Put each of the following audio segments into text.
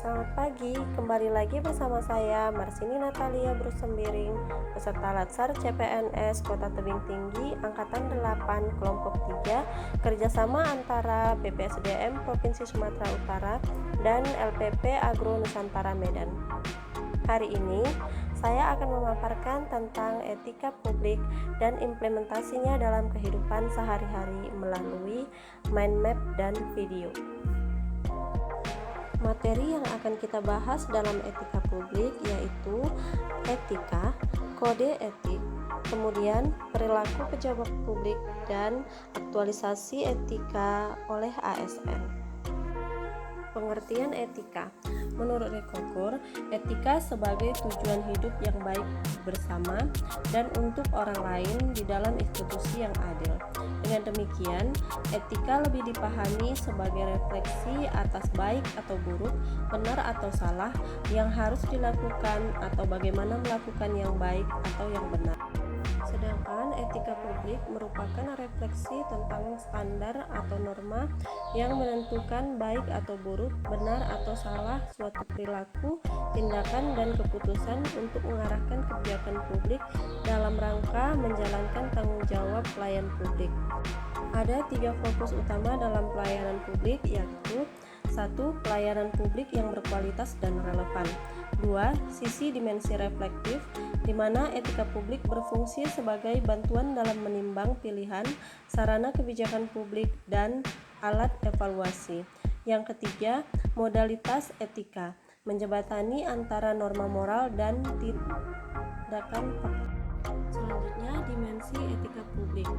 Selamat pagi, kembali lagi bersama saya Marsini Natalia Brusembiring, peserta Latsar CPNS Kota Tebing Tinggi Angkatan 8 Kelompok 3, kerjasama antara BPSDM Provinsi Sumatera Utara dan LPP Agro Nusantara Medan. Hari ini saya akan memaparkan tentang etika publik dan implementasinya dalam kehidupan sehari-hari melalui mind map dan video. Materi yang akan kita bahas dalam etika publik yaitu etika, kode etik, kemudian perilaku pejabat publik, dan aktualisasi etika oleh ASN. Pengertian etika. Menurut Recokur, etika sebagai tujuan hidup yang baik bersama dan untuk orang lain di dalam institusi yang adil. Dengan demikian, etika lebih dipahami sebagai refleksi atas baik atau buruk, benar atau salah yang harus dilakukan atau bagaimana melakukan yang baik atau yang benar. Sedangkan etika publik merupakan refleksi tentang standar atau norma yang menentukan baik atau buruk, benar atau salah suatu perilaku, tindakan, dan keputusan untuk mengarahkan kebijakan publik dalam rangka menjalankan tanggung jawab pelayan publik. Ada 3 fokus utama dalam pelayanan publik, yaitu 1. Pelayanan publik yang berkualitas dan relevan. 2. Sisi dimensi reflektif, di mana etika publik berfungsi sebagai bantuan dalam menimbang pilihan, sarana kebijakan publik, dan alat evaluasi. Yang ketiga, modalitas etika, menjembatani antara norma moral dan tindakan fakta. Selanjutnya, dimensi etika publik.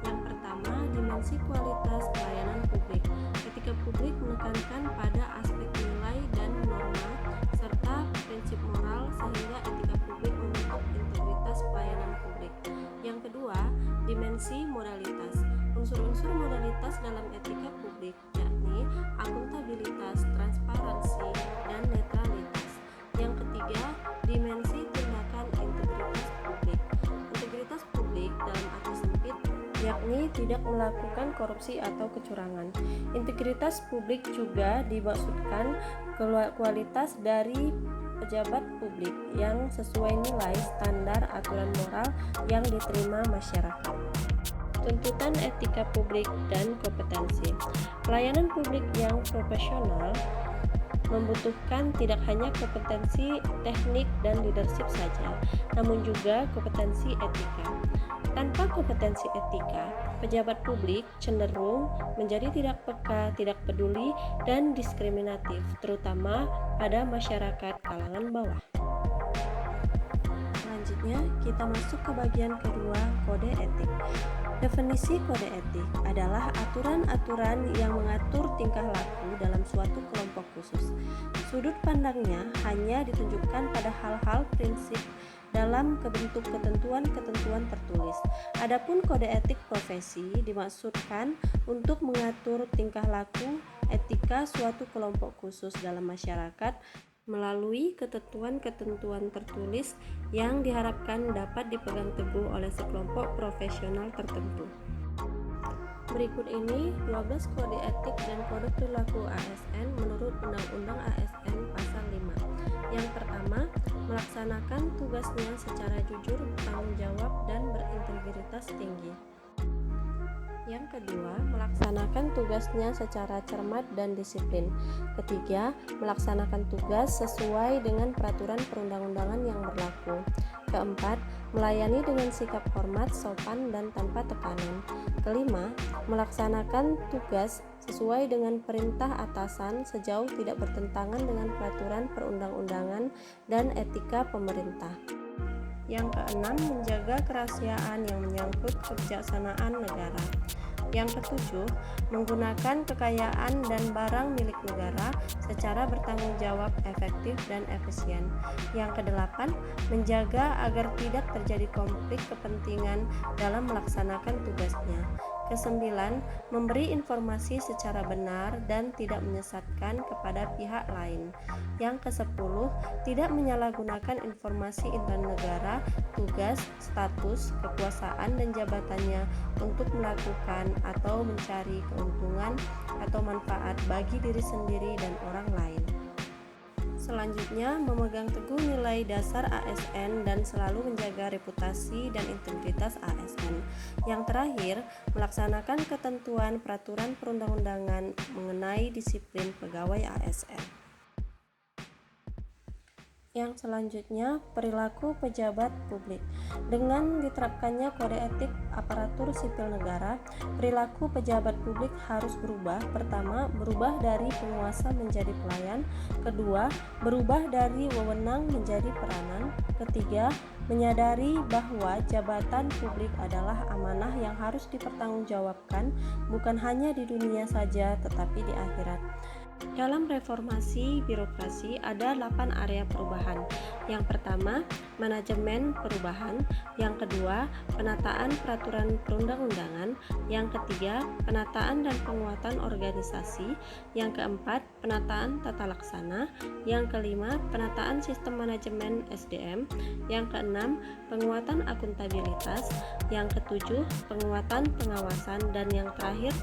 Yang pertama, dimensi kualitas pelayanan publik. Etika publik menekankan pada aspek nilai dan norma serta prinsip moral sehingga etika publik membentuk integritas pelayanan publik. Yang kedua, dimensi modalitas. Unsur-unsur modalitas dalam etika publik yakni akuntabilitas, transparansi, dan netralitas. Yang ketiga, dimensi tindakan integritas publik. Integritas publik dalam arti sempit yakni tidak melakukan korupsi atau kecurangan. Integritas publik juga dimaksudkan kualitas dari pejabat publik yang sesuai nilai standar aturan moral yang diterima masyarakat. Tuntutan etika publik dan kompetensi. Pelayanan publik yang profesional membutuhkan tidak hanya kompetensi teknik dan leadership saja, namun juga kompetensi etika. Tanpa kompetensi etika, pejabat publik cenderung menjadi tidak peka, tidak peduli, dan diskriminatif, terutama pada masyarakat kalangan bawah. Selanjutnya, kita masuk ke bagian kedua, kode etik. Definisi kode etik adalah aturan-aturan yang mengatur tingkah laku dalam suatu kelompok khusus. Sudut pandangnya hanya ditunjukkan pada hal-hal prinsip dalam bentuk ketentuan-ketentuan tertulis. Adapun kode etik profesi dimaksudkan untuk mengatur tingkah laku etika suatu kelompok khusus dalam masyarakat melalui ketentuan-ketentuan tertulis yang diharapkan dapat dipegang teguh oleh sekelompok profesional tertentu. Berikut ini 12 kode etik dan kode perilaku ASN menurut Undang-Undang ASN Pasal 5. Yang pertama, melaksanakan tugasnya secara jujur, bertanggung jawab, dan berintegritas tinggi. Yang kedua, melaksanakan tugasnya secara cermat dan disiplin. Ketiga, melaksanakan tugas sesuai dengan peraturan perundang-undangan yang berlaku. Keempat, melayani dengan sikap hormat, sopan, dan tanpa tekanan. Kelima, melaksanakan tugas sesuai dengan perintah atasan sejauh tidak bertentangan dengan peraturan perundang-undangan dan etika pemerintah. Yang keenam, menjaga kerahasiaan yang menyangkut kebijaksanaan negara. Yang ketujuh, menggunakan kekayaan dan barang milik negara secara bertanggung jawab, efektif, dan efisien. Yang kedelapan, menjaga agar tidak terjadi konflik kepentingan dalam melaksanakan tugasnya. Kesembilan, memberi informasi secara benar dan tidak menyesatkan kepada pihak lain. Yang kesepuluh, tidak menyalahgunakan informasi intan negara, tugas, status, kekuasaan, dan jabatannya untuk melakukan atau mencari keuntungan atau manfaat bagi diri sendiri dan orang lain. selanjutnya, memegang teguh nilai dasar ASN dan selalu menjaga reputasi dan integritas ASN. Yang terakhir, melaksanakan ketentuan peraturan perundang-undangan mengenai disiplin pegawai ASN. Yang selanjutnya, perilaku pejabat publik. Dengan diterapkannya kode etik aparatur sipil negara, perilaku pejabat publik harus berubah. Pertama, berubah dari penguasa menjadi pelayan. Kedua, berubah dari wewenang menjadi peranan. Ketiga, menyadari bahwa jabatan publik adalah amanah yang harus dipertanggungjawabkan bukan hanya di dunia saja tetapi di akhirat. Dalam reformasi birokrasi ada 8 area perubahan. Yang pertama, manajemen perubahan. Yang kedua, penataan peraturan perundang-undangan. Yang ketiga, penataan dan penguatan organisasi. Yang keempat, penataan tata laksana. Yang kelima, penataan sistem manajemen SDM. Yang keenam, penguatan akuntabilitas. Yang ketujuh, penguatan pengawasan. Dan yang terakhir,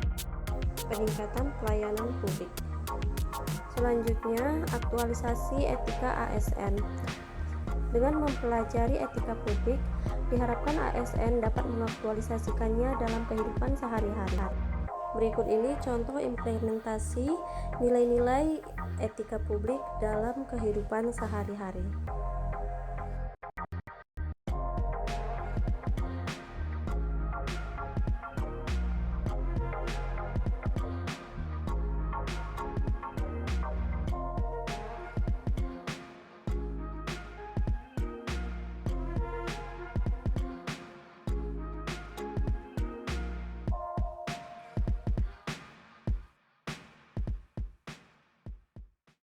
peningkatan pelayanan publik. Selanjutnya, aktualisasi etika ASN. Dengan mempelajari etika publik, diharapkan ASN dapat mengaktualisasikannya dalam kehidupan sehari-hari. Berikut ini contoh implementasi nilai-nilai etika publik dalam kehidupan sehari-hari.